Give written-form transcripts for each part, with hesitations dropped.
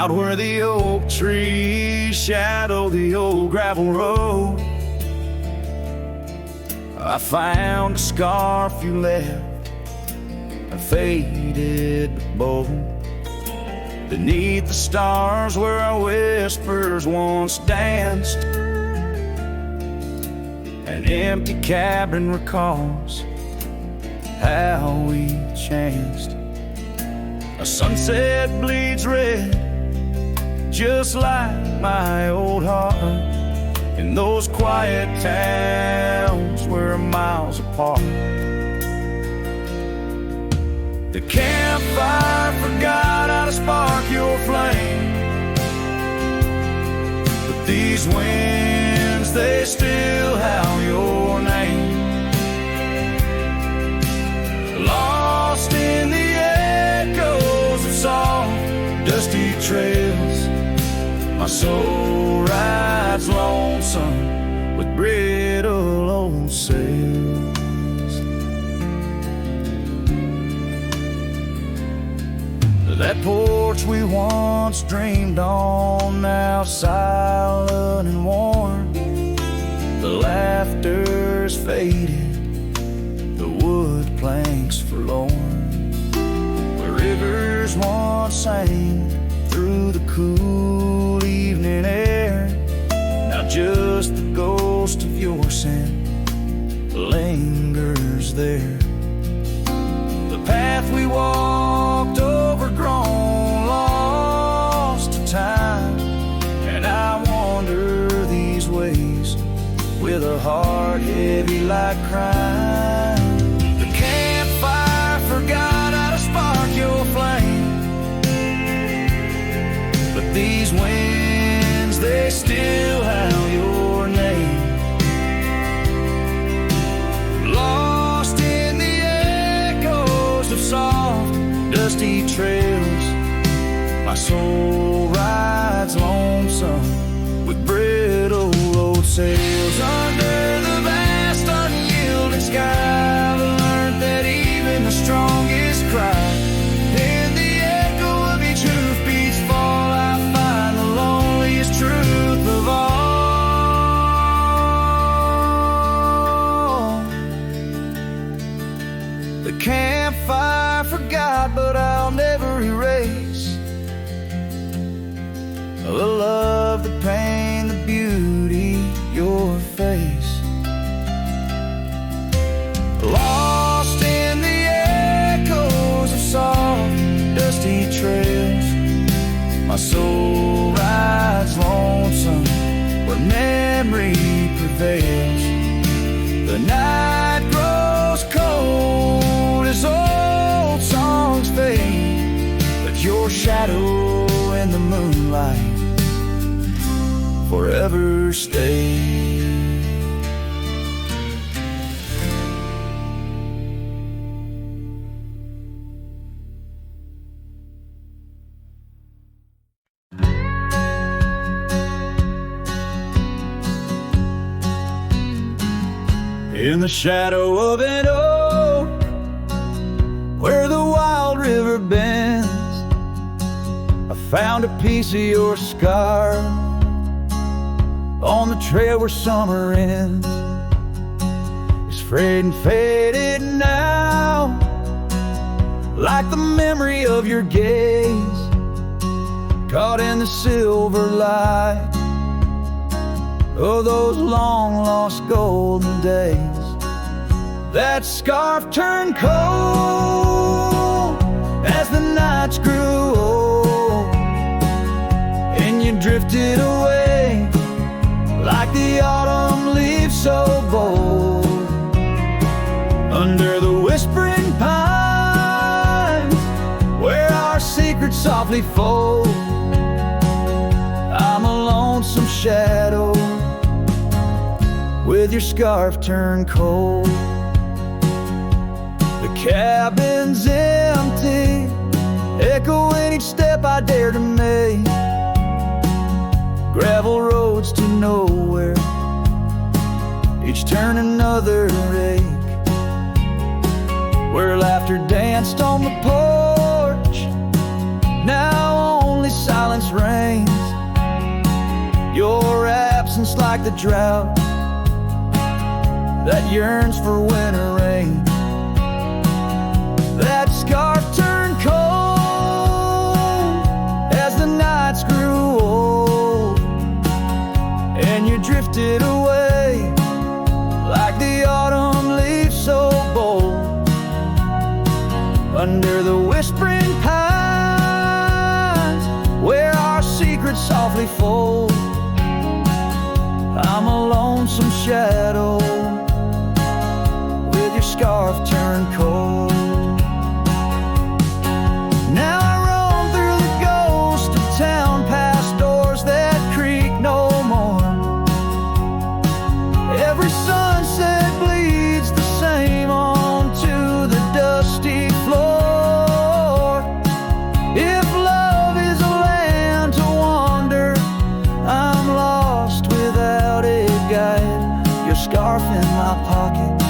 Out where the oak trees shadow the old gravel road, I found a scarf you left, a faded but bold. Beneath the stars where our whispers once danced, an empty cabin recalls how we chanced. A sunset bleeds red, just like my old heart, in those quiet towns we're miles apart. The campfire forgot how to spark your flame, but these winds, they still howl your name. Lost in the echoes of soft, dusty trails, my soul rides lonesome with brittle old sails. That porch we once dreamed on, now silent and warm. The laughter's faded, the wood planks forlorn. Where rivers once sang through the cool evening air, now just the ghost of your scent lingers there. The path we walked, overgrown, lost to time, and I wander these ways with a heart heavy like crime. The campfire forgot how to spark your flame, but these winds, they still howl your name. Lost in the echoes of soft, dusty trails, my soul rides lonesome with brittle old sails. Under the vast unyielding sky, I've learned that even the strongest cry, in the echo of each hoofbeat's fall, I find the loneliest truth of all. The campfire forgot, but I'll never erase the love, the pain, the beauty, your face. Lost in the echoes of soft, dusty trails, my soul rides lonesome where memory prevails. The night grows cold as old songs fade, but your shadow in the moonlight forever stay. In the shadow of an oak, where the wild river bends, I found a piece of your scar on the trail where summer ends. It's frayed and faded now, like the memory of your gaze, caught in the silver light of those long lost golden days. That scarf turned cold as the nights grew old, and you drifted away like the autumn leaves so bold. Under the whispering pines, where our secrets softly fold, I'm a lonesome shadow with your scarf turned cold. The cabin's empty, echoing each step I dare to make. Gravel roads to nowhere, each turn another ache. Where laughter danced on the porch, now only silence silence reigns, your absence like the drought that yearns for winter rain. That scarf turned cold as the nights grew old, and you drifted away like the autumn leaf so bold. Under the whispering pines where our secrets softly fold, I'm a lonesome shadow with your scarf turned cold. Now I roam through the ghost of town, past doors that creak no more. Every sunset bleeds the same onto the dusty floor. If love is a land to wander, I'm lost without a guide. Your scarf in my pocket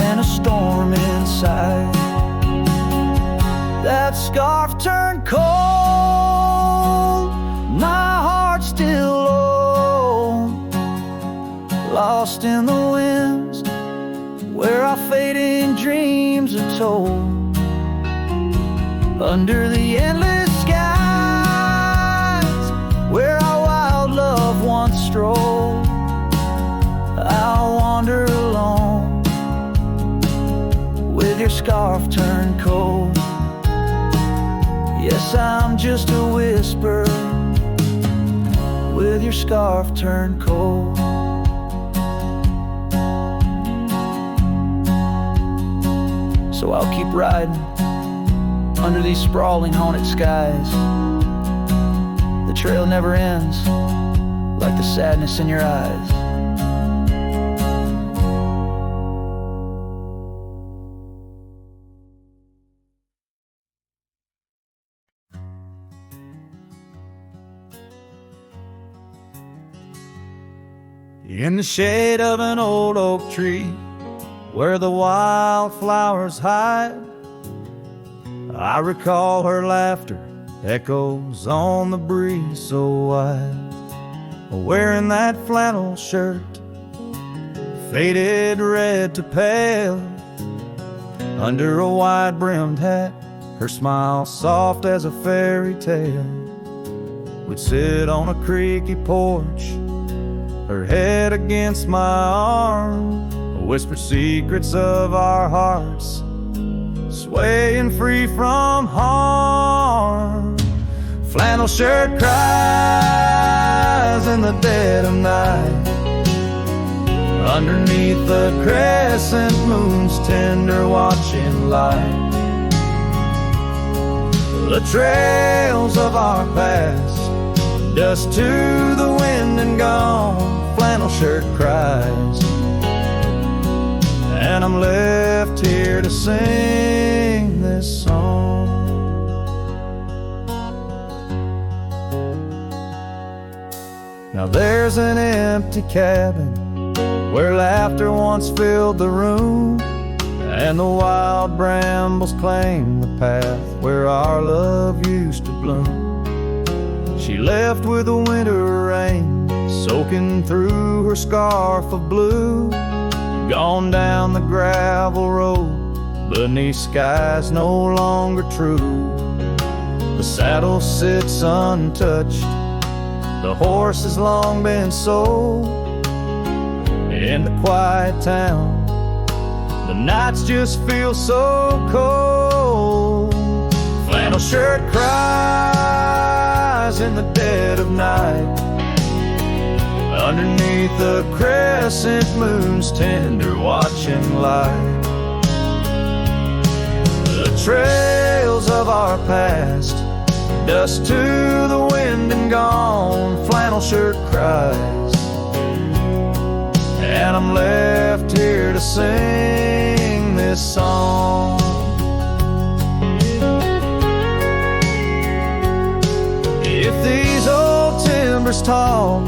and a storm inside. That scarf turned cold, my heart still low, lost in the winds where our fading dreams are told. Under the endless skies where our wild love once strolled, I'll wander alone with your scarf turned cold. Yes, I'm just a whisper with your scarf turned cold. So I'll keep riding under these sprawling haunted skies. The trail never ends like the sadness in your eyes. In the shade of an old oak tree where the wildflowers hide, I recall her laughter echoes on the breeze so wide. Wearing that flannel shirt, faded red to pale, under a wide-brimmed hat, her smile soft as a fairy tale. We'd sit on a creaky porch, her head against my arm, whisper secrets of our hearts, swaying free from harm. Flannel shirt cries in the dead of night, underneath the crescent moon's tender watching light. The trails of our past, dust to the wind and gone. Flannel shirt cries, and I'm left here to sing this song. Now there's an empty cabin where laughter once filled the room, and the wild brambles claim the path where our love used to bloom. She left with the winter rain soaking through her scarf of blue, gone down the gravel road beneath skies no longer true. The saddle sits untouched, the horse has long been sold. In the quiet town, the nights just feel so cold. Flannel shirt cries in the dead of night, underneath the crescent moon's tender watching light. The trails of our past, dust to the wind and gone. Flannel shirt cries, and I'm left here to sing this song. If these old timbers talk,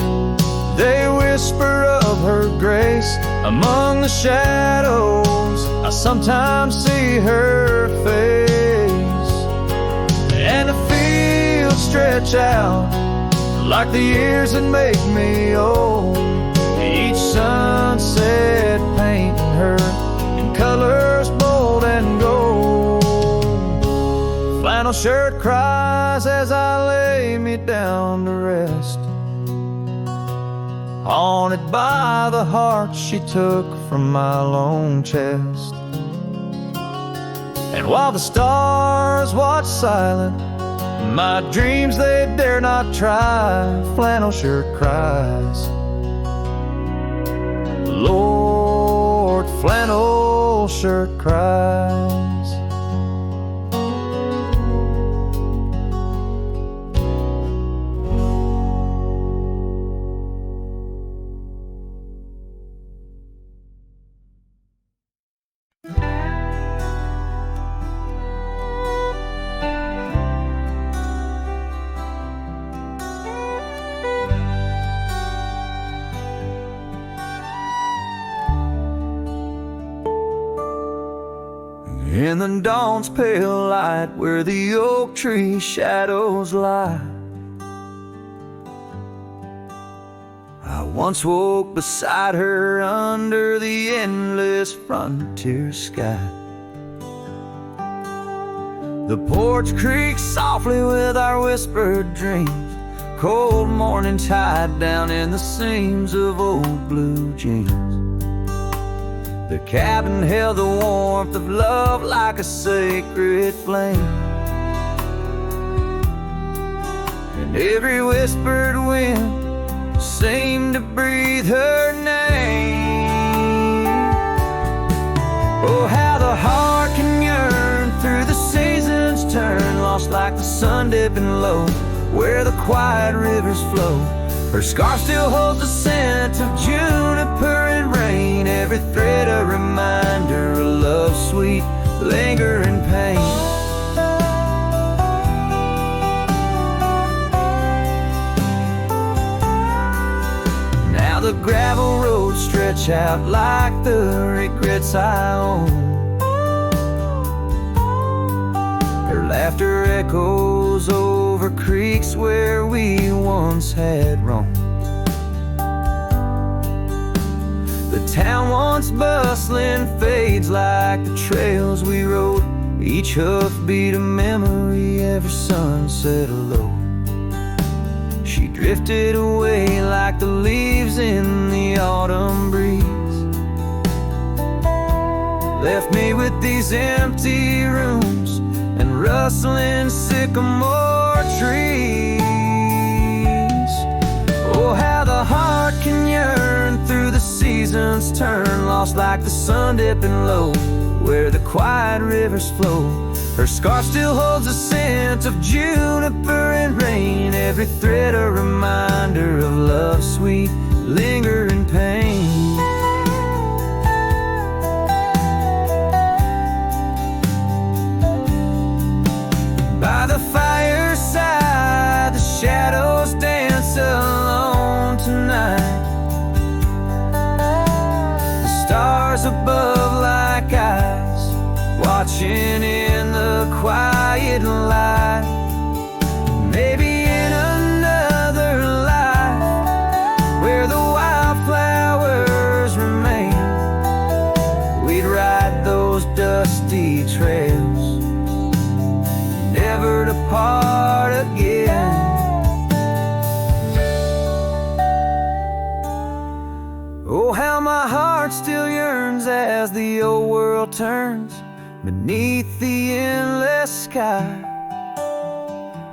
they whisper of her grace. Among the shadows, I sometimes see her face, and I feel stretch out like the years that make me old. Each sunset painting her in colors bold and gold. Flannel shirt cries as I lay me down to rest, haunted by the heart she took from my lone chest. And while the stars watch silent, my dreams they dare not try. Flannel shirt cries, Lord, flannel shirt cries. In the dawn's pale light, where the oak tree shadows lie, I once woke beside her under the endless frontier sky. The porch creaks softly with our whispered dreams, cold morning tide down in the seams of old blue jeans. The cabin held the warmth of love like a sacred flame, and every whispered wind seemed to breathe her name. Oh, how the heart can yearn through the seasons turn, lost like the sun dipping low where the quiet rivers flow. Her scarf still holds the scent of juniper and rain, every thread a reminder of love's sweet, lingering pain. Now the gravel roads stretch out like the regrets I own. Her laughter echoes over creeks where we once had roamed. The town once bustling fades like the trails we rode, each hoofbeat a memory, every sunset a low. She drifted away like the leaves in the autumn breeze, left me with these empty rooms and rustling sycamore trees. Oh, how the heart can yearn through the seasons turn, lost like the sun dipping low where the quiet rivers flow. Her scarf still holds the scent of juniper and rain, every thread a reminder of love's sweet, lingering pain. By the fireside, the shadows dance alone tonight. The stars above like eyes, watching in the quiet light. Maybe in another life, where the wildflowers remain, we'd ride those dusty trails, never to part again. Oh, how my heart still yearns as the old world turns beneath the endless sky,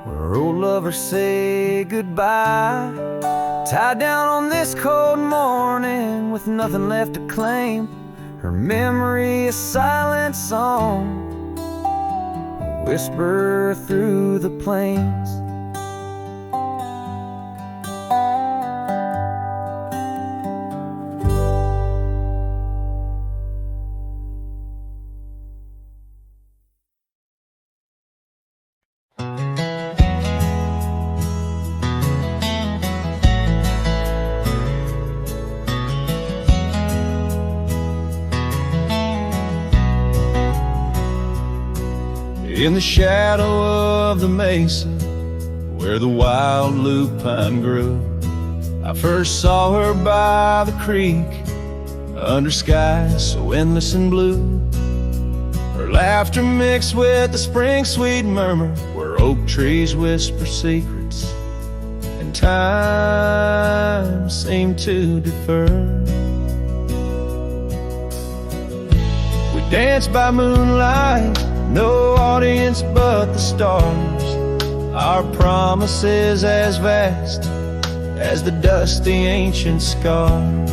where old lovers say goodbye, tied down on this cold morning with nothing left to claim. Her memory a silent song, whisper through the plains. In the shadow of the mesa, where the wild lupine grew. I first saw her by the creek, under skies so endless and blue. Her laughter mixed with the spring sweet murmur, where oak trees whisper secrets and time seemed to defer. We danced by moonlight, no audience but the stars, our promises as vast as the dusty ancient scars.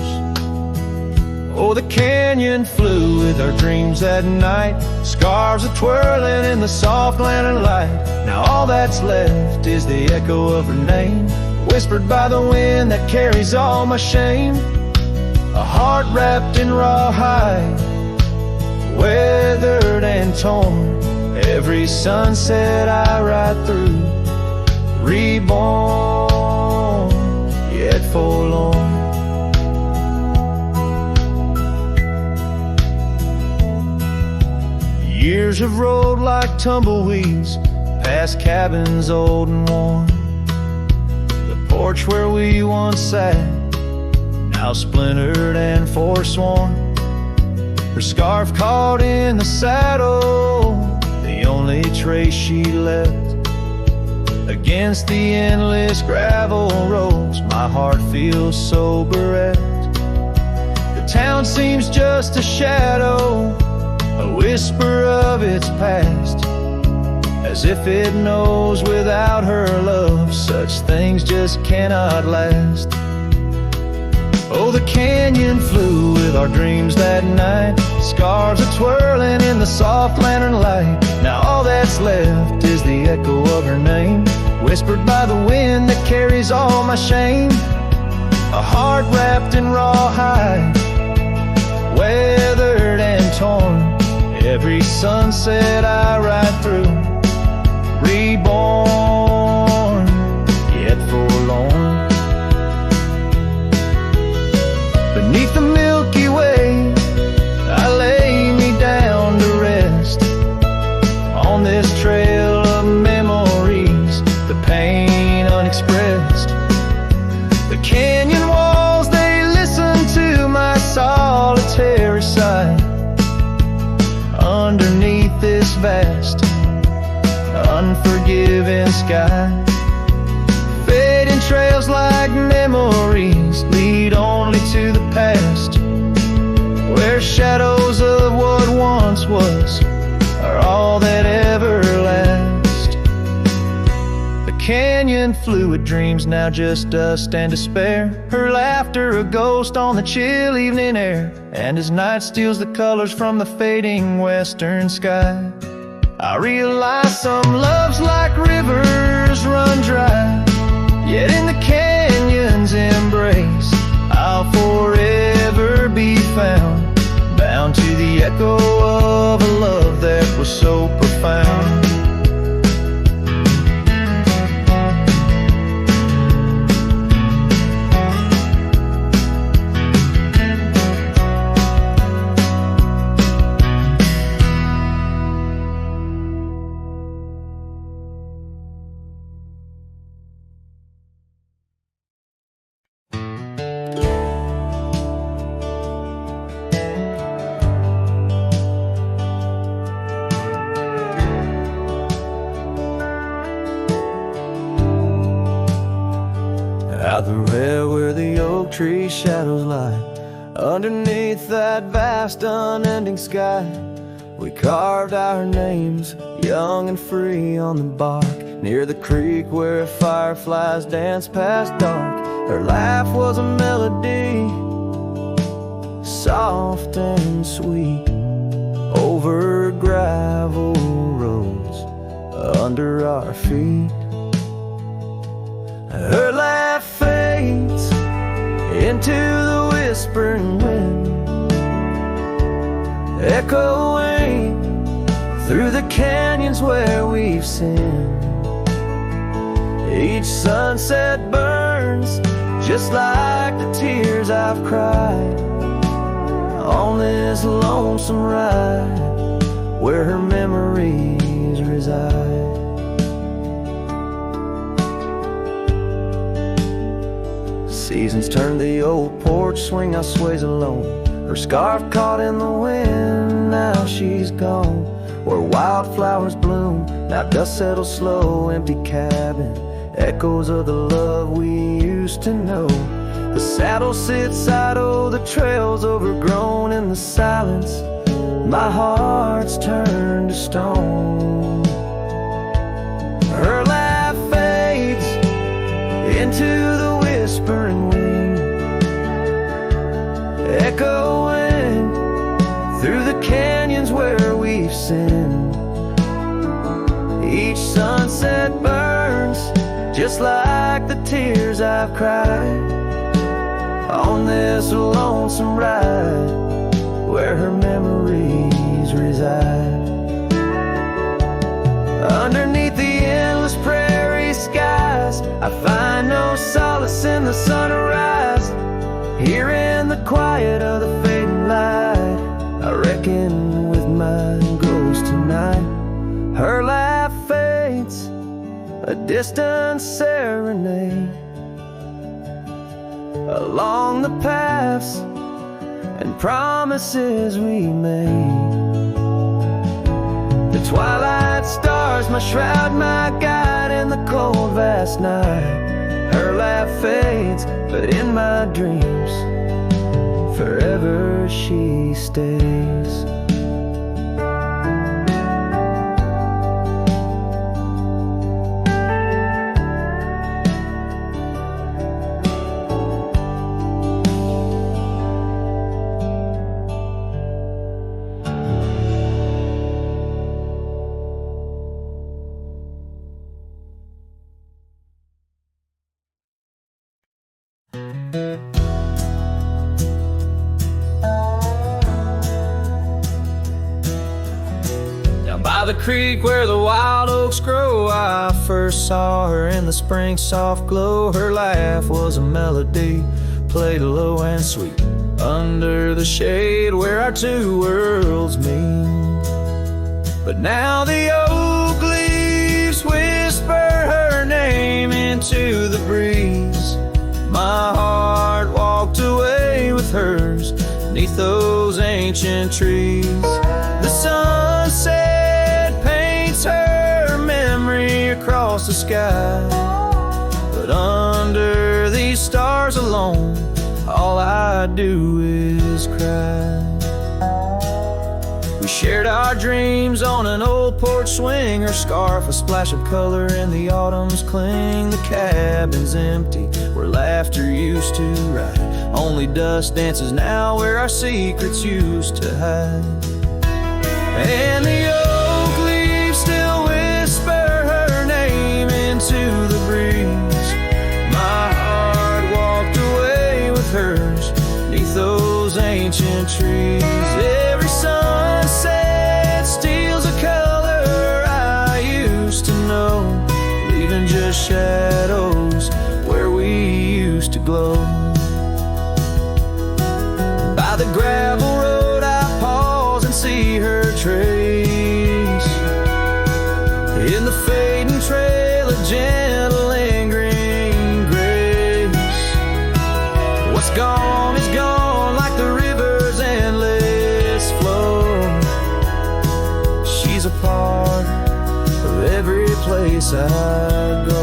Oh, the canyon flew with our dreams that night, scarves are twirling in the soft lantern light. Now all that's left is the echo of her name, whispered by the wind that carries all my shame. A heart wrapped in rawhide, weathered and torn, every sunset I ride through, reborn yet forlorn. Years have rolled like tumbleweeds past cabins old and worn. The porch where we once sat, now splintered and forsworn. Her scarf caught in the saddle, the only trace she left. Against the endless gravel roads, my heart feels so bereft. The town seems just a shadow, a whisper of its past, as if it knows without her love such things just cannot last. Oh, the canyon flew with our dreams that night, scarves are twirling in the soft lantern light. Now all that's left is the echo of her name, whispered by the wind that carries all my shame. A heart wrapped in rawhide, weathered and torn, every sunset I ride through, reborn yet forlorn. Beneath the Milky Way, I lay me down to rest on this trail of memories, the pain unexpressed. The canyon walls, they listen to my solitary sigh. Underneath this vast, unforgiving sky, fading trails like memories lead only to the past, where shadows of what once was are all that ever last. The canyon flew with dreams, now just dust and despair, her laughter a ghost on the chill evening air. And as night steals the colors from the fading western sky, I realize some loves like rivers run dry, yet in the canyon's embrace I'll forever be found, bound to the echo of a love that was so profound. Out the rail where the oak tree shadows lie, underneath that vast unending sky, we carved our names, young and free on the bark, near the creek where fireflies dance past dark. Her laugh was a melody, soft and sweet, over gravel roads under our feet. Her laugh fades into the whispering wind, echoing through the canyons where we've sinned. Each sunset burns just like the tears I've cried on this lonesome ride where her memories reside. swing, I sways alone. Her scarf caught in the wind, now she's gone. Where wildflowers bloom, now dust settles slow. Empty cabin, echoes of the love we used to know. The saddle sits idle, the trail's overgrown. In the silence, my heart's turned to stone. Her laugh fades into the whispering wind, echoing through the canyons where we've sinned. Each sunset burns just like the tears I've cried on this lonesome ride where her memories reside. Underneath the endless prairie skies, I find no solace in the sunrise. Here in the quiet of the fading light, I reckon with my ghost tonight. Her laugh fades, a distant serenade along the paths and promises we made. The twilight stars, my shroud, my guide in the cold vast night. Her laugh fades, but in my dreams forever she stays. By the creek where the wild oaks grow, I first saw her in the spring soft glow. Her laugh was a melody, played low and sweet, under the shade where our two worlds meet. But now the oak leaves whisper her name into the breeze. My heart walked away with hers neath those ancient trees. The sunset her memory across the sky, but under these stars alone, all I do is cry. We shared our dreams on an old porch swing, her scarf a splash of color in the autumn's cling. The cabin's empty where laughter used to ride, only dust dances now where our secrets used to hide. And the oak leaves still whisper her name into the breeze. My heart walked away with hers neath those ancient trees. Every sunset steals a color I used to know, leaving just shadows where we used to glow. By the gravel road I pause and see her trace in the fading trail, a gentle lingering grace. What's gone is gone like the river's endless flow. She's a part of every place I go.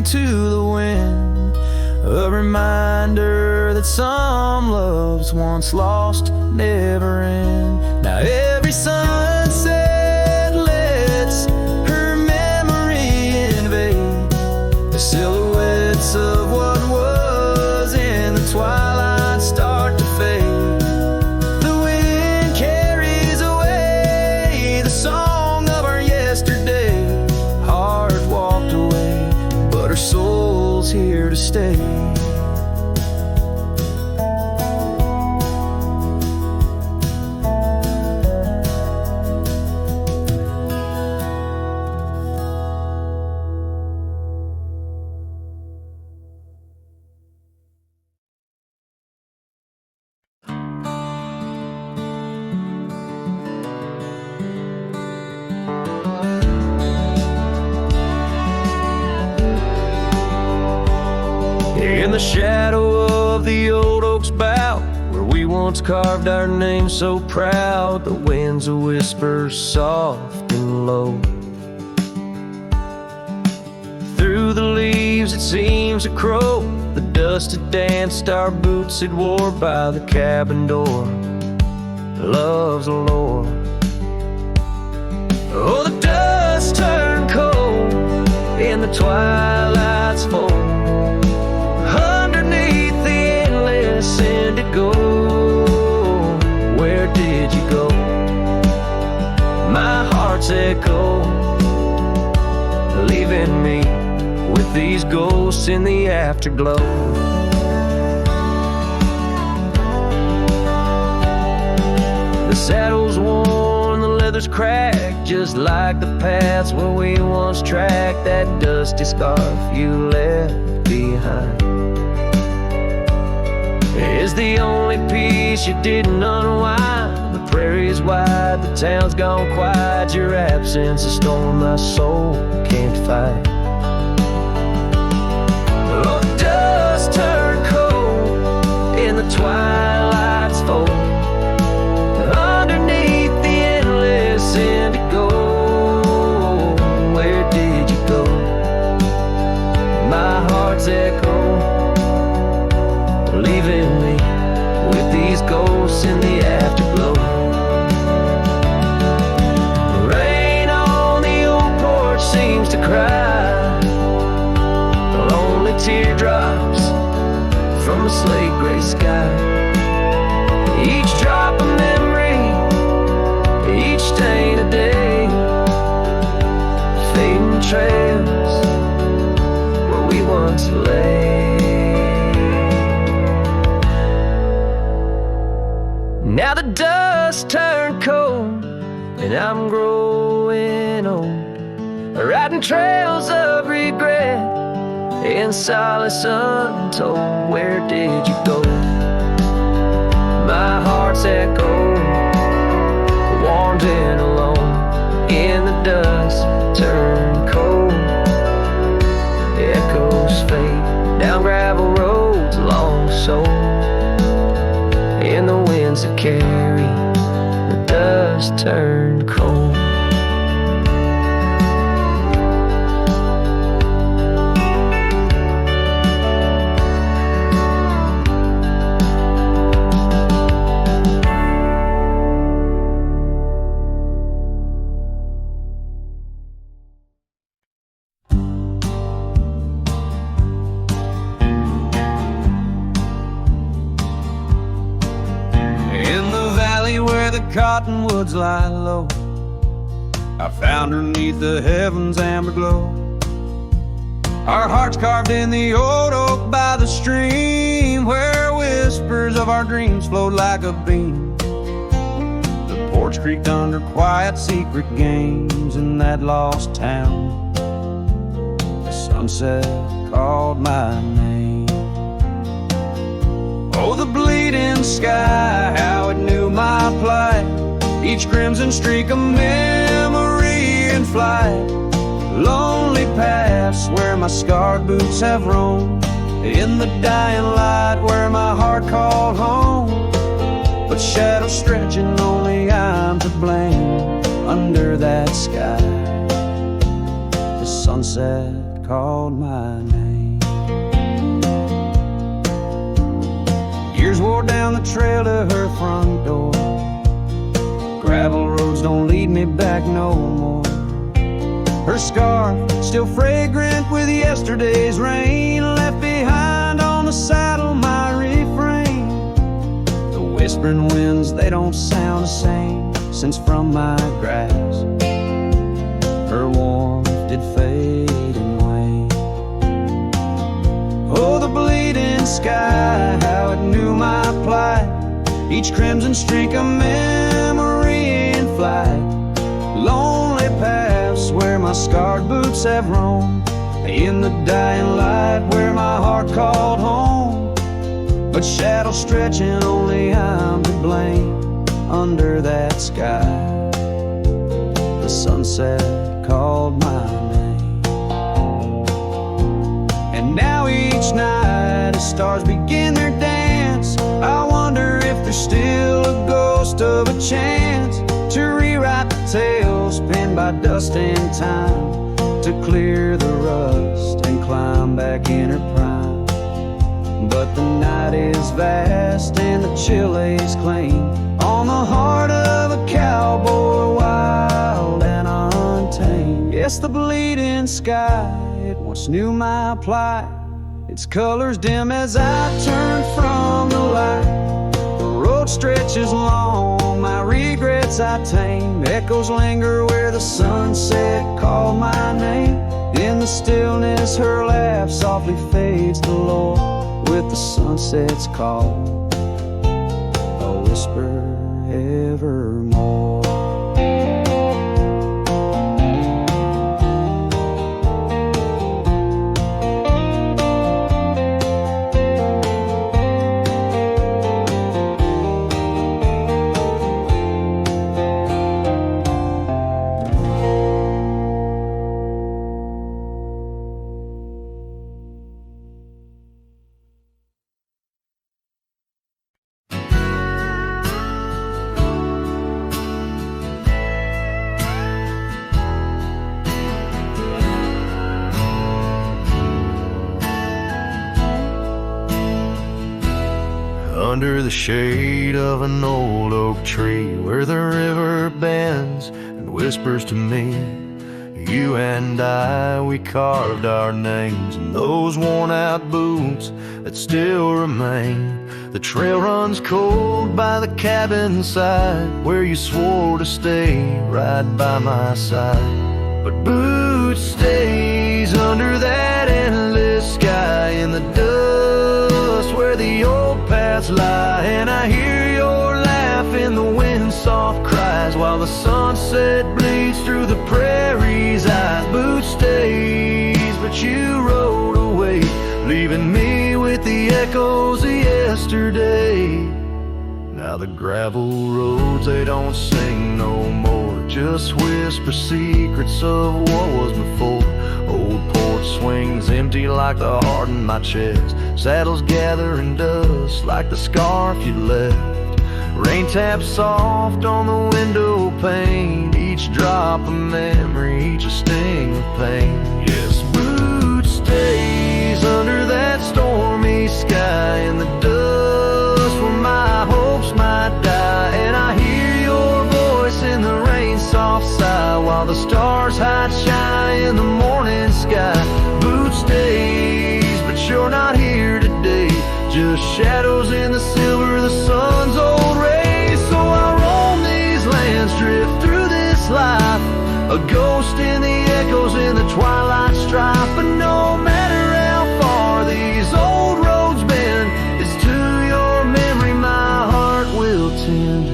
To the wind, a reminder that some loves once lost never end. Now every sunset lets her memory invade the silhouettes of what was in the twilight start to fade. The wind carries away the song of our yesterday. Heart walked away, but her soul's here to stay. the shadow of the old oak's bough, where we once carved our name so proud, the wind's a whisper soft and low. Through the leaves it seems to crow, the dust had danced our boots had wore by the cabin door. Love's a lore. Oh, the dust turned cold in the twilight's fold. Underneath the endless indigo, where did you go? My heart's echo, leaving me with these ghosts in the afterglow. The saddle's worn, the leather's cracked, just like the paths where we once tracked that dusty scarf you left behind. Is the only piece you didn't unwind. The prairie's wide, the town's gone quiet, your absence a storm my soul can't fight. Oh, the dust turned cold in the twilight's fold. Underneath the endless indigo, where did you go? My heart's echo, leaving me with these ghosts in the afterglow. Rain on the old porch seems to cry, lonely teardrops from a slate gray sky. Each drop a memory, each stain a day, fading trails where we once lay. Now the dust turned cold and I'm growing old, riding trails of regret in solace untold. Where did you go? My heart's echo, warmed and alone in the dust turned cold. Echoes fade down gravel roads long so, in the winds that carry the dust turned cold. Cottonwoods lie low, I found her 'neath the heavens' amber glow. Our hearts carved in the old oak by the stream, where whispers of our dreams flowed like a beam. The porch creaked under quiet secret games in that lost town. The sunset called my name. Oh, the bleeding sky, how it knew my plight. Each crimson streak a memory in flight. Lonely paths where my scarred boots have roamed, in the dying light where my heart called home. But shadows stretching, only I'm to blame. Under that sky, the sunset called my name. Years wore down the trail to her front door. Gravel roads don't lead me back no more. Her scarf still fragrant with yesterday's rain, left behind on the saddle my refrain. The whispering winds, they don't sound the same since from my grasp her warmth did fade and wane. Oh, the bleeding sky, how it knew my plight. Each crimson streak a memory in flight. Lonely paths where my scarred boots have roamed, in the dying light where my heart called home. But shadows stretching, only I'm to blame. Under that sky, the sunset called my name. And now each night is stars begin their dance. I wonder if there's still a ghost of a chance to rewrite the tales penned by dust and time, to clear the rust and climb back in her prime. But the night is vast and the chill lays claim on the heart of a cowboy, wild and untamed. Yes, the bleeding sky, it once knew my plight, its colors dim as I turn from the light. The road stretches long, my regrets I tame. Echoes linger where the sunset called my name. In the stillness her laugh softly fades to low with the sunset's call, a whisper evermore. Under the shade of an old oak tree, where the river bends and whispers to me, you and I, we carved our names in those worn out boots that still remain. The trail runs cold by the cabin side, where you swore to stay right by my side. But Boots stays under that endless sky, in the dust where the old paths lie. And I hear your laugh in the wind soft cries, while the sunset bleeds through the prairie's eyes. Boots stays, but you rode away, leaving me with the echoes of yesterday. Now the gravel roads, they don't sing no more, just whisper secrets of what was before. Old porch swings empty like the heart in my chest, saddles gathering dust like the scarf you left. Rain taps soft on the window pane, each drop a memory, each a sting of pain. Yes, Boots stays under that stormy sky, in the dust where my hopes might die. And I hear your voice in the rain soft sigh, while the stars hide shy in the morning sky. Boots stays, but you're not here today, just shadows in the silver of the sun's old rays. So I roam these lands, drift through this life, a ghost in the echoes in the twilight strife. But no matter how far these old roads bend, it's to your memory my heart will tend.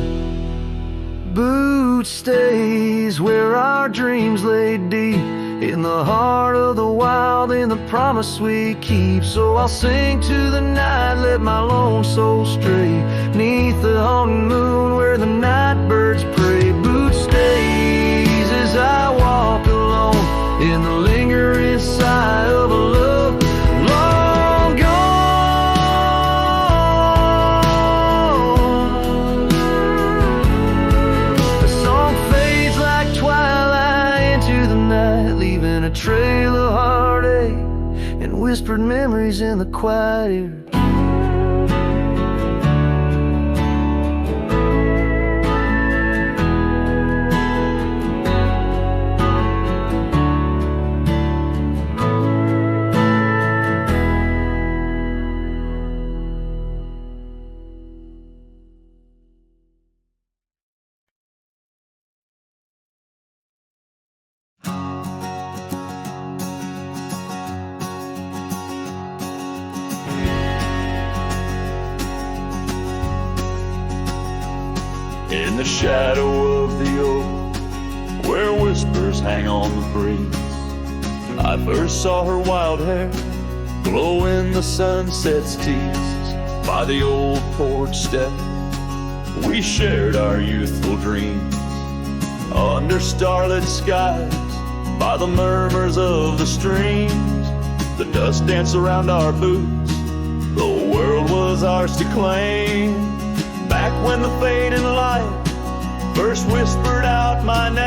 Boots stays where our dreams lay deep, in the heart of the wild, in the promise we keep. So I'll sing to the night, let my lone soul stray, neath the haunting moon where the night birds pray. Boots stays as I walk alone, in the lingering sigh of a love long gone. The song fades like twilight into the night, leaving a trail of heartache and whispered memories in the quiet air. In the shadow of the oak, where whispers hang on the breeze, I first saw her wild hair glow in the sunset's tease. By the old porch step, we shared our youthful dreams, under starlit skies, by the murmurs of the streams. The dust danced around our boots The world was ours to claim, back when the fading light first whispered out my name.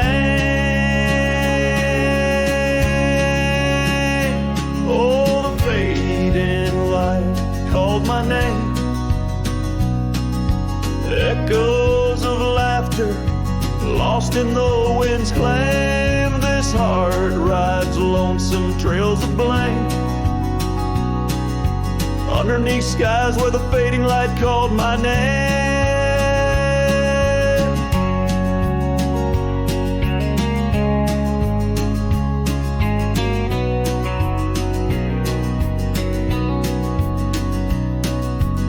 Oh, the fading light called my name. Echoes of laughter lost in the wind's claim. This heart rides lonesome trails of blame, underneath skies where the fading light called my name.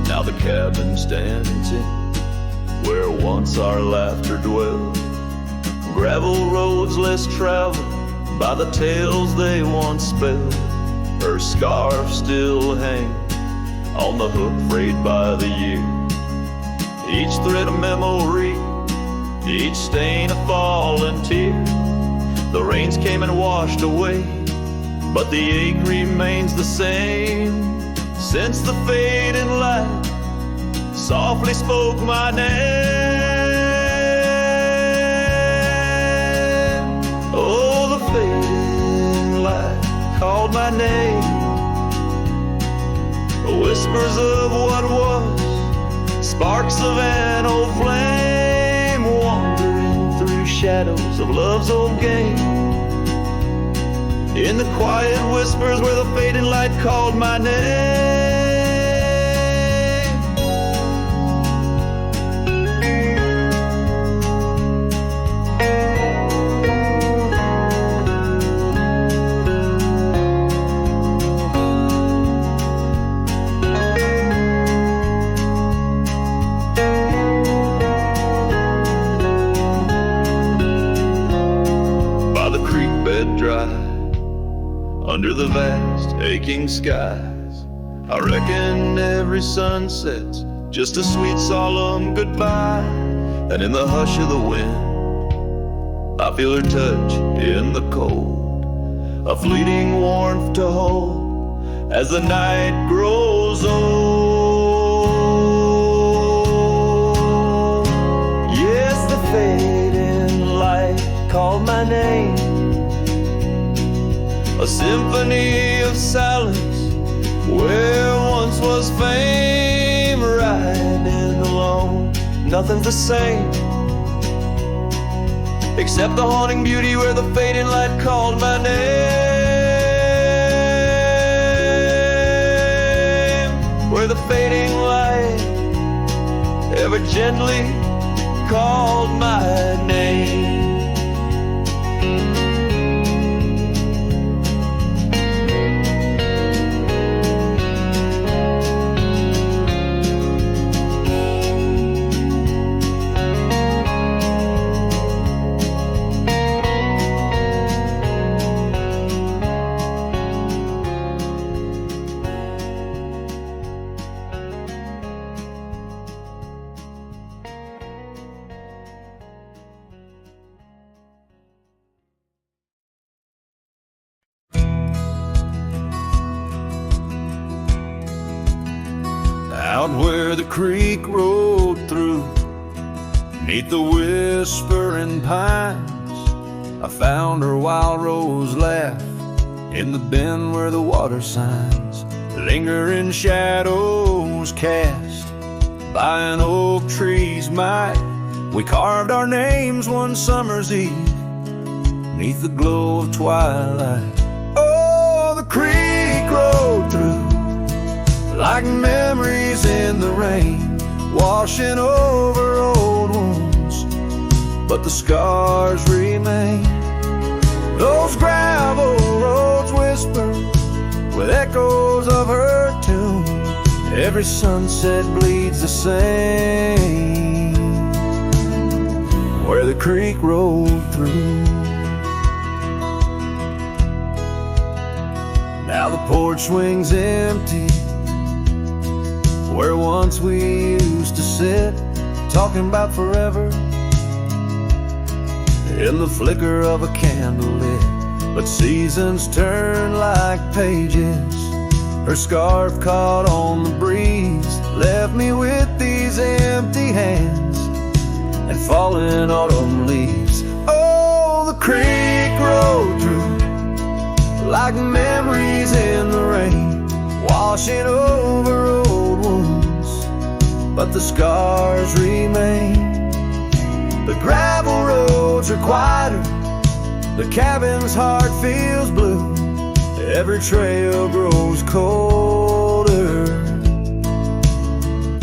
Now the cabin stands in where once our laughter dwelled, gravel roads less traveled by the tales they once spelled. Her scarf still hangs on the hook frayed by the year, each thread a memory, each stain a fallen tear. The rains came and washed away, but the ache remains the same. Since the fading light softly spoke my name. Oh, the fading light called my name. Whispers of what was, sparks of an old flame, wandering through shadows of love's old game. In the quiet whispers where the fading light called my name. Under the vast aching skies, I reckon every sunset's just a sweet solemn goodbye. And in the hush of the wind, I feel her touch in the cold, a fleeting warmth to hold as the night grows old. Yes, the fading light called my name, a symphony of silence where once was fame. Riding alone, nothing's the same except the haunting beauty where the fading light called my name. Where the fading light ever gently called my name. Out where the creek rolled through, neath the whispering pines, I found her wild rose laugh in the bend where the water signs linger in shadows cast by an oak tree's might. We carved our names one summer's eve neath the glow of twilight. Oh, the creek rolled through like memories in the rain, washing over old wounds, but the scars remain. Those gravel roads whisper with echoes of her tune. Every sunset bleeds the same where the creek rolled through. Now the porch swings empty where once we used to sit, talking about forever in the flicker of a candle lit. But seasons turn like pages Her scarf caught on the breeze, left me with these empty hands and falling autumn leaves. Oh, the creek rolled through like memories in the rain, washing over old wounds, but the scars remain. The gravel roads are quieter, the cabin's heart feels blue. Every trail grows colder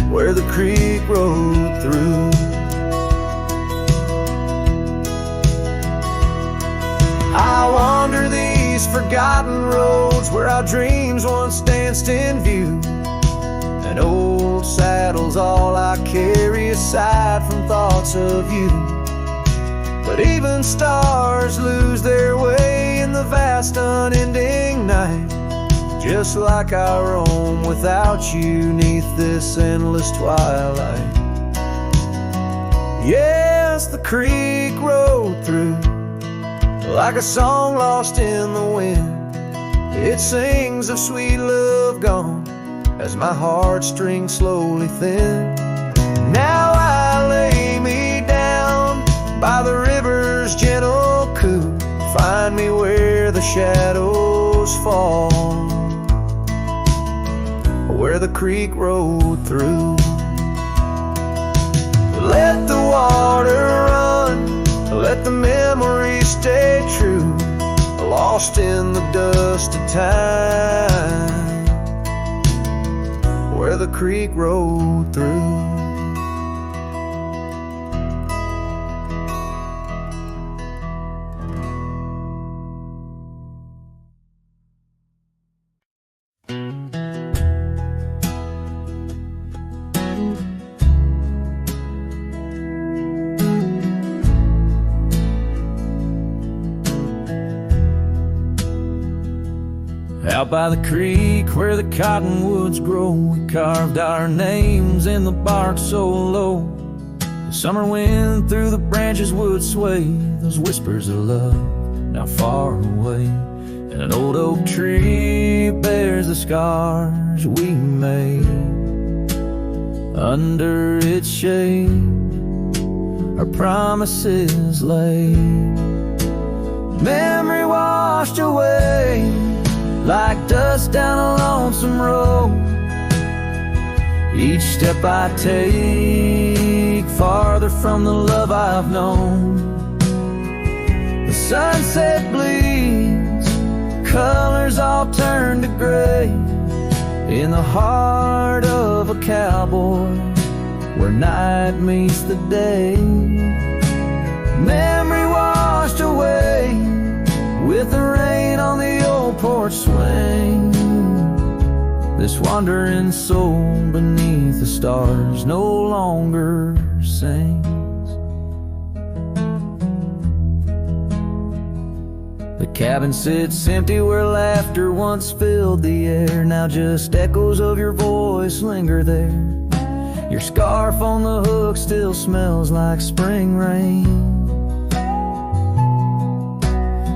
where the creek rode through. I wander these forgotten roads where our dreams once danced in view. An old saddle's all I carry aside from thoughts of you. But even stars lose their way in the vast unending night, just like I roam without you neath this endless twilight. Yes, the creek rode through like a song lost in the wind. It sings of sweet love gone as my heartstrings slowly thin. Now I lay me down by the river's gentle coo, find me where the shadows fall, where the creek rode through. Let the water run, let the memories stay true, lost in the dust of time, where the creek rode through. Out by the creek where the cottonwoods grow, we carved our names in the bark so low. The summer wind through the branches would sway those whispers of love now far away. And an old oak tree bears the scars we made. Under its shade our promises lay. Memory washed away like dust down a lonesome road. Each step I take farther from the love I've known. The sunset bleeds, colors all turn to gray in the heart of a cowboy where night meets the day. Memory washed away with the rain on the old porch swing. This wandering soul beneath the stars no longer sings. The cabin sits empty where laughter once filled the air. Now just echoes of your voice linger there. Your scarf on the hook still smells like spring rain.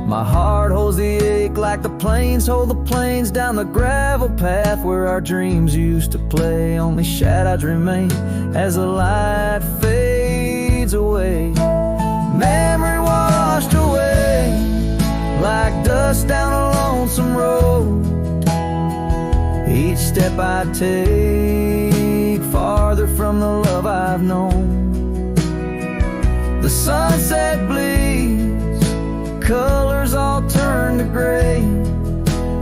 My heart holds the ache like the plains hold the plains down the gravel path where our dreams used to play. Only shadows remain as the light fades away. Memory washed away like dust down a lonesome road. Each step I take farther from the love I've known. The sunset bleeds, colors all turn to gray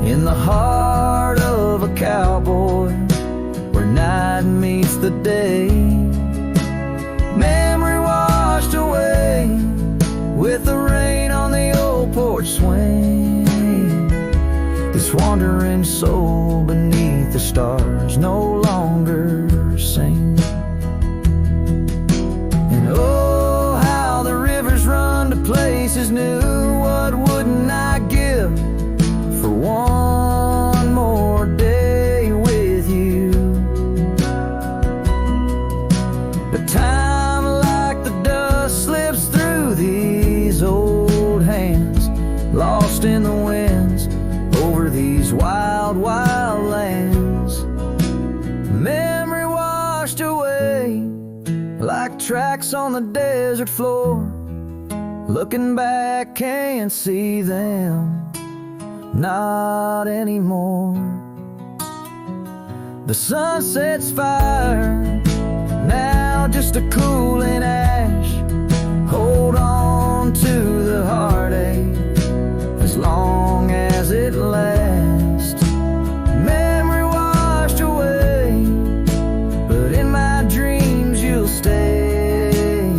in the heart of a cowboy where night meets the day. Memory washed away with the rain on the old porch swing. This wandering soul beneath the stars no longer sings. And oh, how the rivers run to places new. What wouldn't I give for one more day with you? But time like the dust slips through these old hands, lost in the winds over these wild, wild lands. away like tracks on the desert floor. Looking back, can't see them, not anymore. The sunset's fire, now just a cooling ash. Hold on to the heartache as long as it lasts. Memory washed away, but in my dreams you'll stay.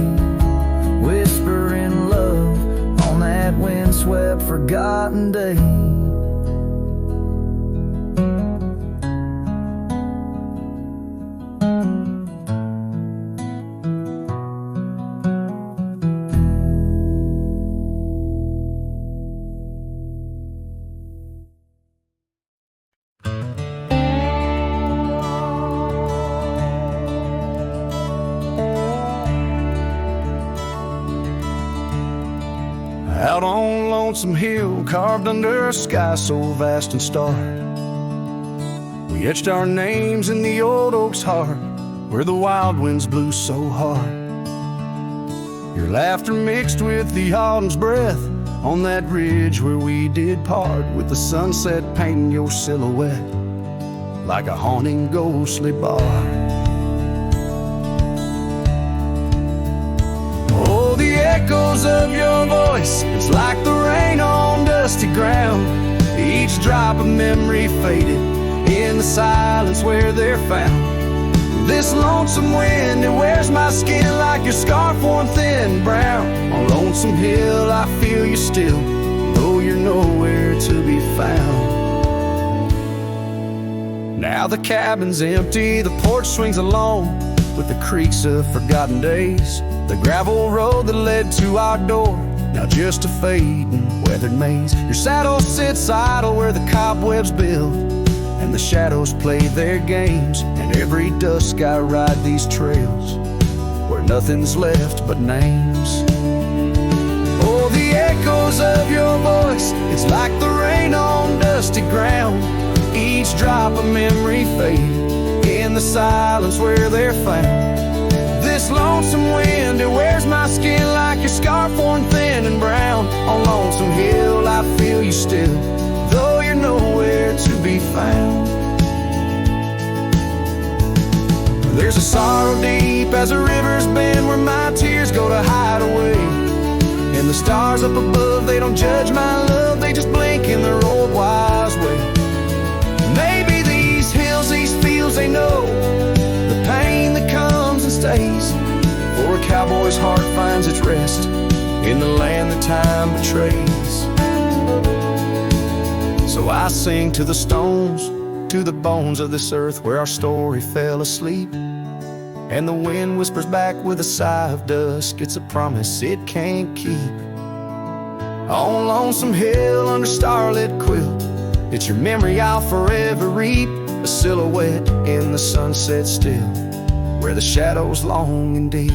Whispering love on that windswept forgotten day. Out on Lonesome Hill, carved under a sky so vast and stark, we etched our names in the old oak's heart, where the wild winds blew so hard. Your laughter mixed with the autumn's breath on that ridge where we did part, with the sunset painting your silhouette like a haunting ghostly bar. The echoes of your voice, it's like the rain on dusty ground. Each drop of memory faded in the silence where they're found. This lonesome wind, it wears my skin like your scarf worn thin brown. On Lonesome Hill I feel you still, though you're nowhere to be found. Now the cabin's empty, the porch swings alone with the creaks of forgotten days. The gravel road that led to our door, now just a fading weathered maze. Your saddle sits idle where the cobwebs build, and the shadows play their games. And every dusk I ride these trails where nothing's left but names. Oh, the echoes of your voice, it's like the rain on dusty ground. Each drop of memory faded in the silence where they're found. This lonesome wind, it wears my skin like your scarf worn thin and brown. On Lonesome Hill I feel you still, though you're nowhere to be found. There's a sorrow deep as the rivers bend, where my tears go to hide away. And the stars up above, they don't judge my love, they just blink in their old wise way. Maybe these hills, these fields, they know the pain that comes and stays. For a cowboy's heart finds its rest in the land that time betrays. So I sing to the stones, to the bones of this earth where our story fell asleep. And the wind whispers back with a sigh of dust, it's a promise it can't keep. On Lonesome Hill under starlit quilt, it's your memory I'll forever reap. A silhouette in the sunset still, where the shadows long and deep.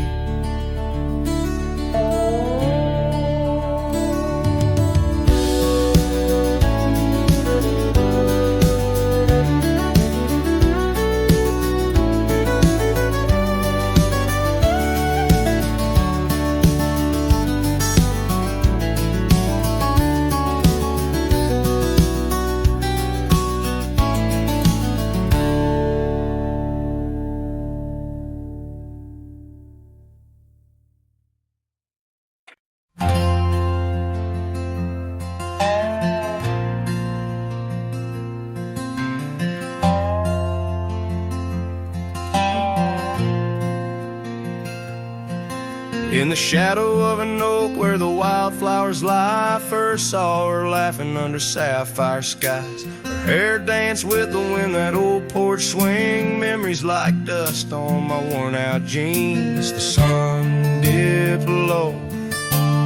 In the shadow of an oak where the wildflowers lie, first saw her laughing under sapphire skies. Her hair danced with the wind, that old porch swing. Memories like dust on my worn out jeans. The sun dipped low,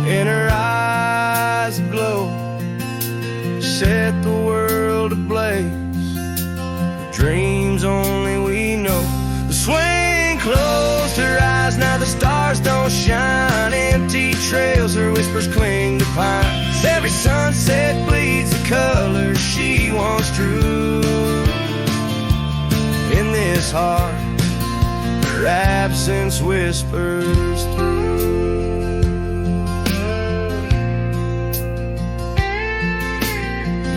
in her eyes aglow, set the world ablaze. The dreams only we know. The swing closed her eyes, now the stars don't shine. Empty trails, her whispers cling to pines. Every sunset bleeds the colors she once drew. In this heart, her absence whispers through.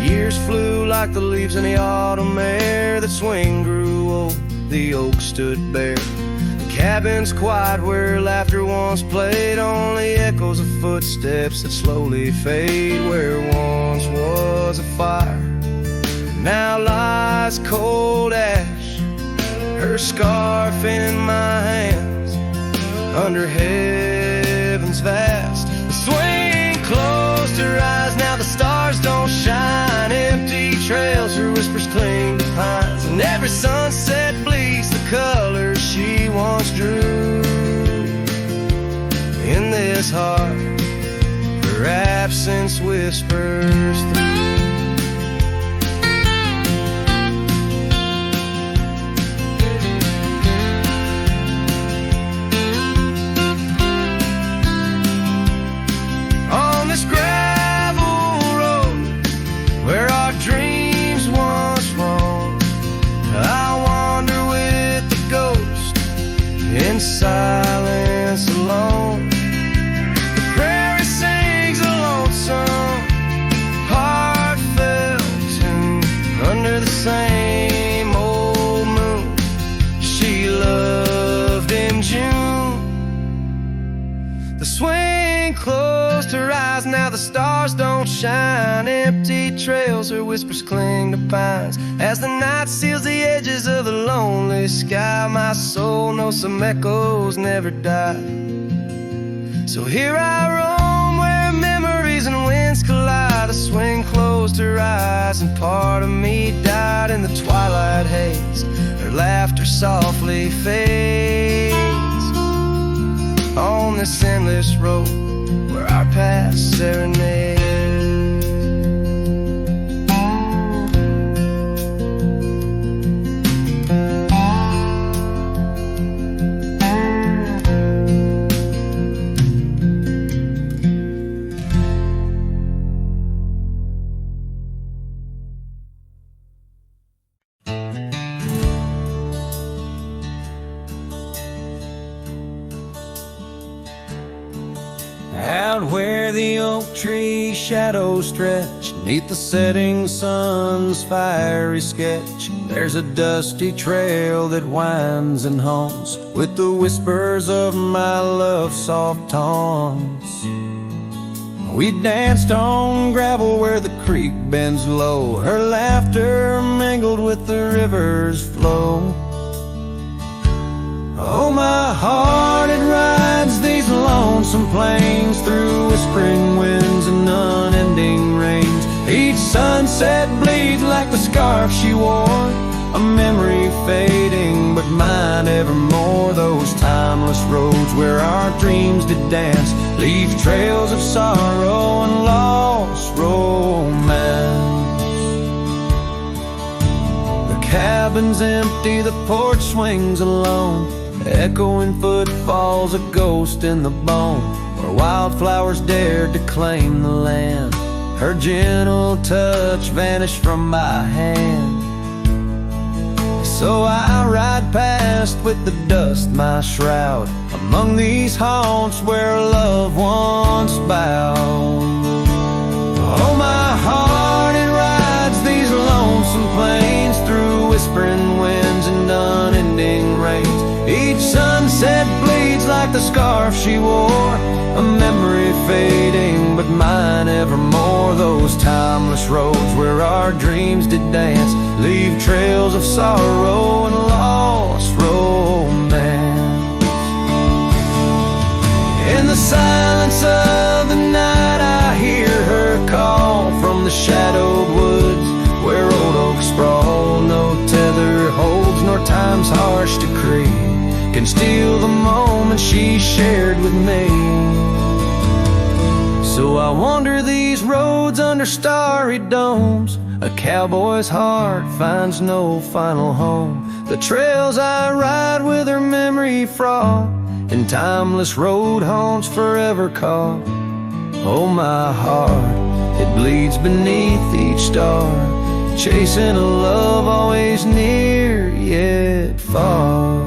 Years flew like the leaves in the autumn air. The swing grew old, the oak stood bare. The cabin's quiet where laughter once played, only echoes of footsteps that slowly fade. Where once was a fire, now lies cold ash. Her scarf in my hands, under heaven's vast. The swing closed her eyes, now the stars don't shine. Empty trails, her whispers cling to pines, and every sunset bleeds the colors she once drew. In this heart, her absence whispers through. Silence alone, the prairie sings a lonesome, heartfelt tune. Under the same old moon she loved in June. The swing closed her eyes, now the stars don't shine. Empty trails, her whispers cling to pines. As the night seals the edges of the lonely sky, my soul knows some echoes never die. So here I roam where memories and winds collide. The swing closed her eyes and part of me died in the twilight haze. Her laughter softly fades on this endless road where our past serenade. Out where the oak tree shadows stretch, neath the setting sun's fiery sketch, there's a dusty trail that winds and haunts with the whispers of my love's soft taunts. We danced on gravel where the creek bends low, her laughter mingled with the river's flow. Oh, my heart, it rides these lonesome plains through whispering winds and unending rains. Each sunset bleeds like the scarf she wore, a memory fading but mine evermore. Those timeless roads where our dreams did dance leave trails of sorrow and lost romance. The cabin's empty, the porch swings alone, echoing footfalls, a ghost in the bone, where wildflowers dared to claim the land. Her gentle touch vanished from my hand. So I ride past with the dust my shroud, among these haunts where love once bowed. Oh, my heart, it rides these lonesome plains through whispering winds and unending rains. Each sunset bleeds like the scarf she wore, a memory fading but mine evermore. Those timeless roads where our dreams did dance leave trails of sorrow and lost romance. In the silence of the night I hear her call from the shadowed woods where old oaks sprawl. No tether holds nor time's harsh decree can steal the moment she shared with me. So I wander these roads under starry domes. A cowboy's heart finds no final home. The trails I ride with her memory fraught, and timeless road haunts forever caught. Oh, my heart, it bleeds beneath each star, chasing a love always near yet far.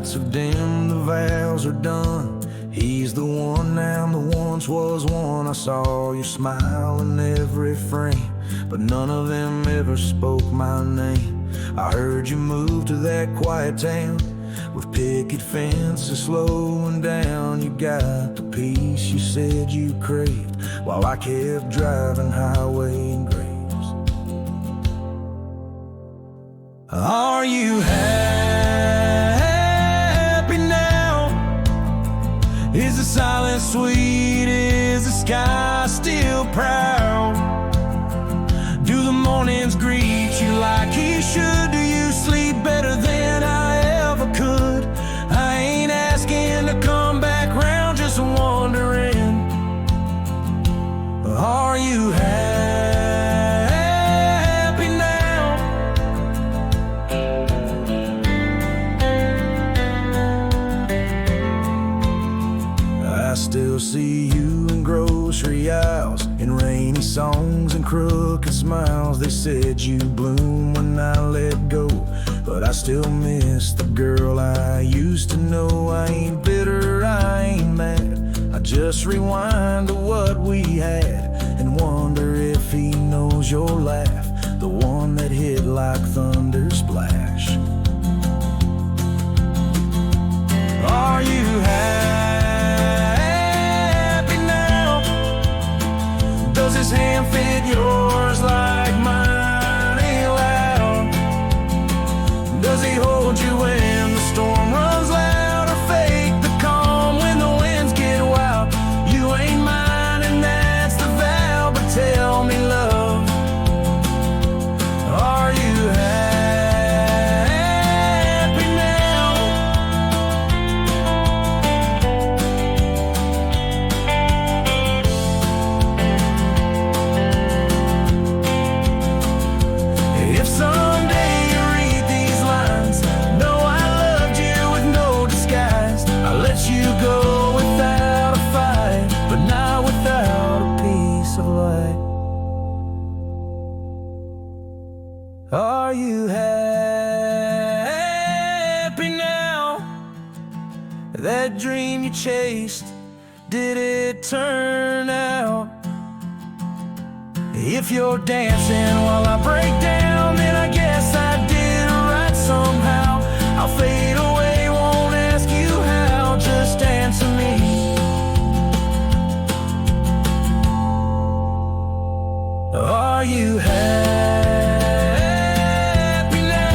lights have dimmed, the vows are done. He's the one now, the once was one. I saw your smile in every frame, but none of them ever spoke my name. I heard you move to that quiet town with picket fences slowing down. You got the peace you said you craved, while I kept driving highway and graves. Are you happy now? Is the silence sweet? Is the sky still proud? Do the mornings greet you like he should? Do you sleep better than I ever could? I ain't asking to come back round, just wondering. Are you happy now? I still see you in grocery aisles, in rainy songs and crooked smiles. They said you bloom when I let go, but I still miss the girl I used to know. I ain't bitter, I ain't mad, I just rewind to what we had and wonder if he knows your laugh, the one that hit like thunder splash. Are you happy now? Does his hand fit yours like mine ain't loud? Does he hold you when the storm runs loud, or fake the calm when the winds get wild? You ain't mine and that's the vow, but tell me, love, are you happy now? If someday you read these lines, know I loved you with no disguise. I let you go without a fight, but not without a piece of light. Are you happy now? That dream you chased, did it turn out? If you're dancing while I break down, then I guess I did right somehow. I'll fade away, won't ask you how, just answer me. Are you happy now?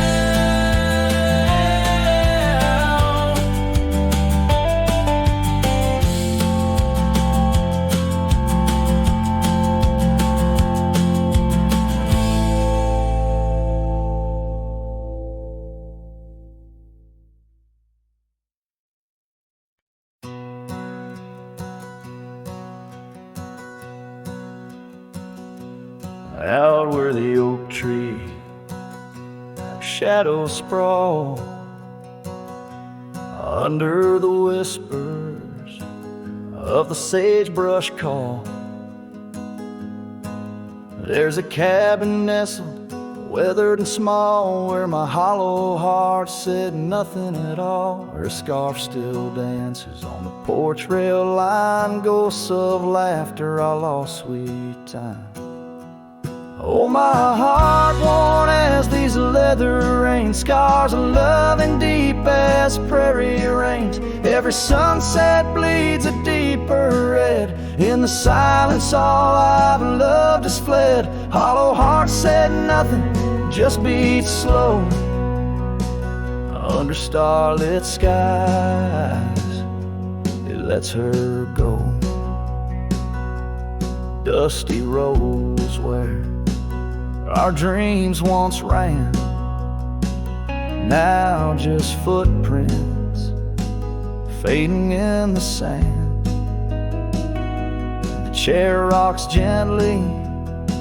Out where the oak tree shadows sprawl, under the whispers of the sagebrush call, there's a cabin nestled, weathered and small, where my hollow heart said nothing at all. Her scarf still dances on the porch rail line, ghosts of laughter, I lost sweet time. Oh, my heart worn as these leather rains, scars of loving deep as prairie rains. Every sunset bleeds a deeper red. In the silence all I've loved has fled. Hollow heart said nothing, just beats slow. Under starlit skies, it lets her go. Dusty roads where our dreams once ran, now just footprints fading in the sand. The chair rocks gently,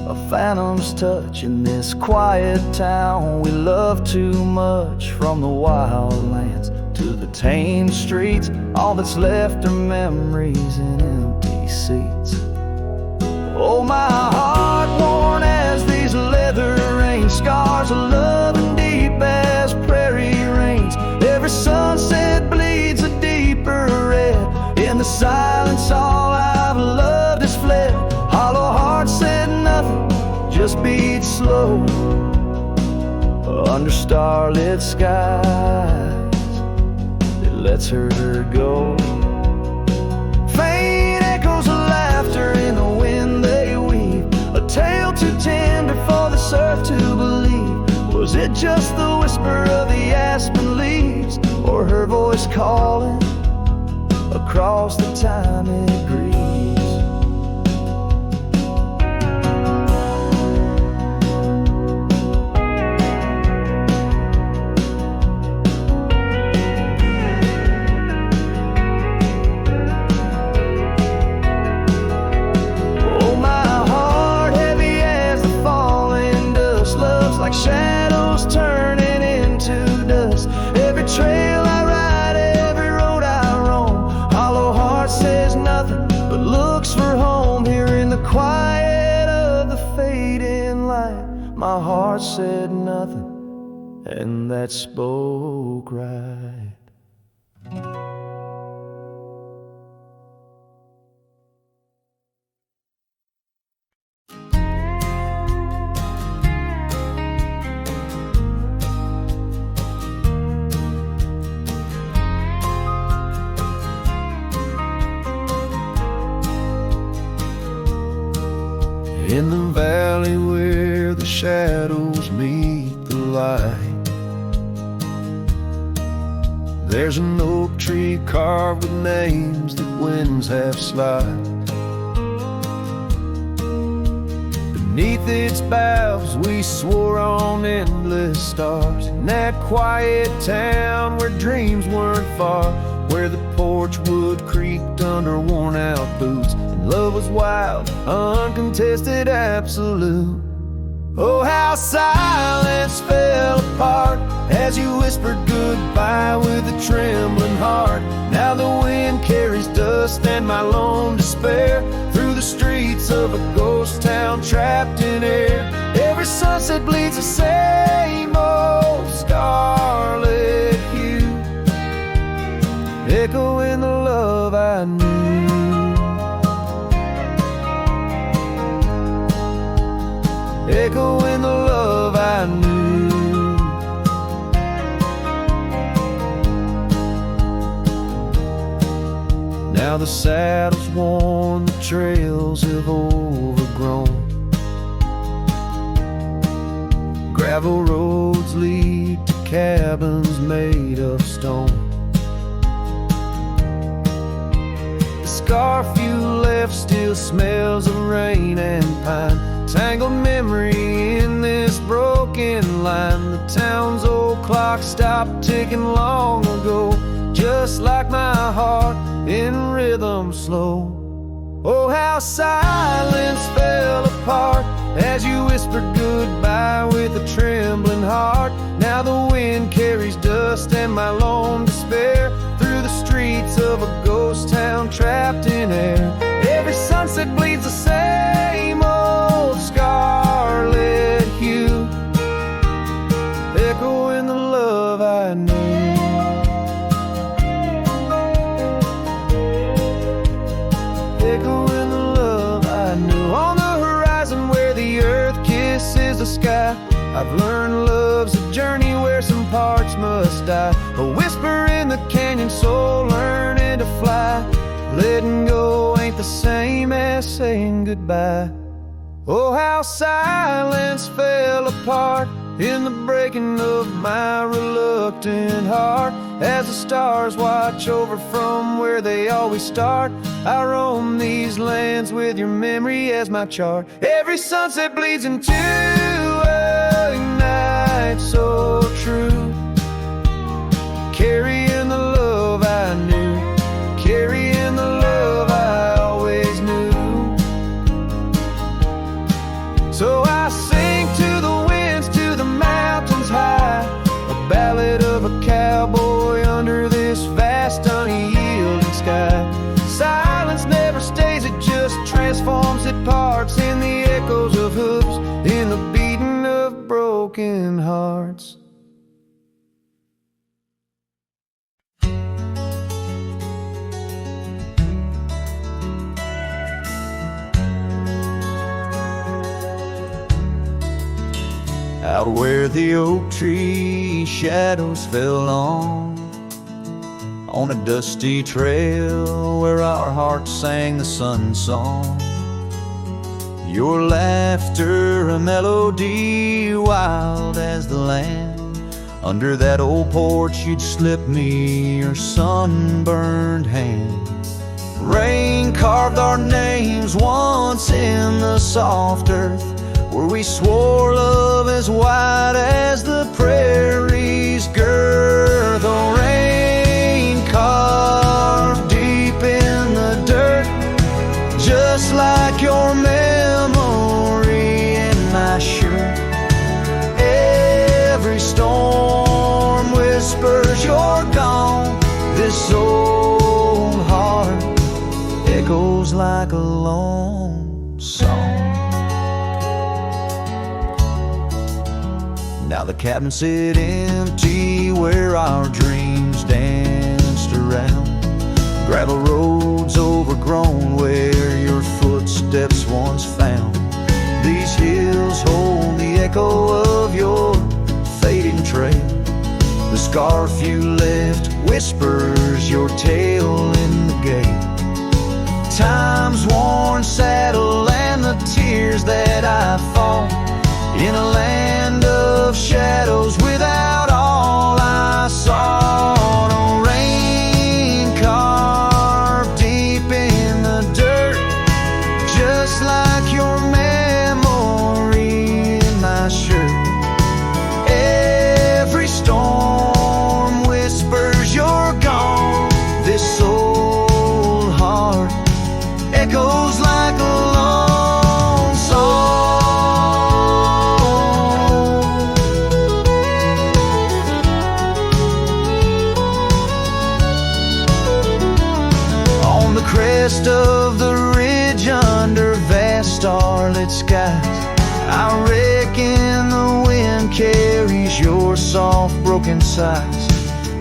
a phantom's touch in this quiet town we love too much. From the wild lands to the tame streets, all that's left are memories in empty seats. Oh, my heart worn as these leather rains, scars of love and deep as prairie rains. Every sunset just beats slow under starlit skies. It lets her go. Faint echoes of laughter in the wind they weave, a tale too tender for this earth to believe. Was it just the whisper of the aspen leaves, or her voice calling across the time it grieves? Shadows turning into dust. Every trail I ride, every road I roam, hollow heart says nothing but looks for home. Here in the quiet of the fading light, my heart said nothing, and that spoke right. In the valley where the shadows meet the light, there's an oak tree carved with names that winds have slide. Beneath its boughs we swore on endless stars, in that quiet town where dreams weren't far, where the porch wood creaked under worn out boots. Love was wild, uncontested, absolute. Oh, how silence fell apart as you whispered goodbye with a trembling heart. Now the wind carries dust and my lone despair through the streets of a ghost town trapped in air. Every sunset bleeds the same old scarlet hue, echoing the love I knew. Echoing the love I knew. Now the saddle's worn, the trails have overgrown. Gravel roads lead to cabins made of stone. The scarf you left still smells of rain and pine, tangled memory in this broken line. The town's old clock stopped ticking long ago, just like my heart in rhythm slow. Oh, how silence fell apart as you whispered goodbye with a trembling heart. Now the wind carries dust and my lone despair through the streets of a ghost town trapped in air. Every sunset bleeds the same old scarlet hue, echoing the love I knew. Echoing the love I knew. On the horizon where the earth kisses the sky, I've learned love's a journey where some parts must die. A whisper in the canyon, soul learning to fly. Letting go ain't the same as saying goodbye. Oh, how silence fell apart in the breaking of my reluctant heart, as the stars watch over from where they always start. I roam these lands with your memory as my chart. Every sunset bleeds into a night so true, carrying the love I knew, carrying the love I always knew. So I sing to the winds, to the mountains high, a ballad of a cowboy under this vast unyielding sky. Silence never stays, it just transforms, it parts in the echoes of hooves, in the beating of broken hearts. Out where the oak tree shadows fell on a dusty trail where our hearts sang the sun song. Your laughter a melody wild as the land. Under that old porch you'd slip me your sunburned hand. Rain carved our names once in the soft earth, where we swore love as wide as the prairie's girth. Oh, rain carved deep in the dirt, just like your memory in my shirt. Every storm whispers you're gone. This old heart echoes like a lone song. Now the cabin sit empty where our dreams danced around. Gravel roads overgrown where your footsteps once found. These hills hold the echo of your fading trail. The scarf you left whispers your tale in the gate. Time's worn saddle and the tears that I fought in a land of shadows without all I saw. No rain carved deep in the dirt, just like your memory in my shirt. Every storm whispers you're gone. This old heart echoes like a lone song. On the crest of the ridge under vast starlit skies, I reckon the wind carries your soft broken sighs.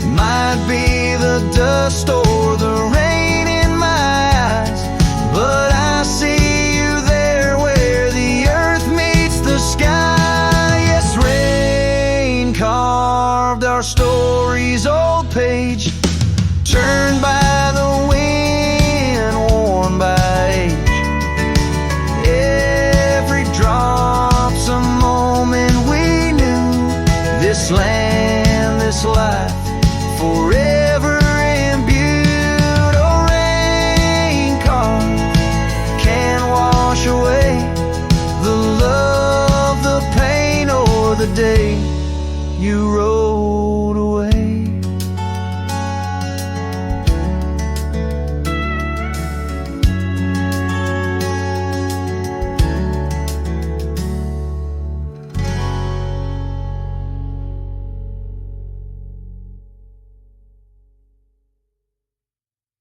Might be the dust or the rain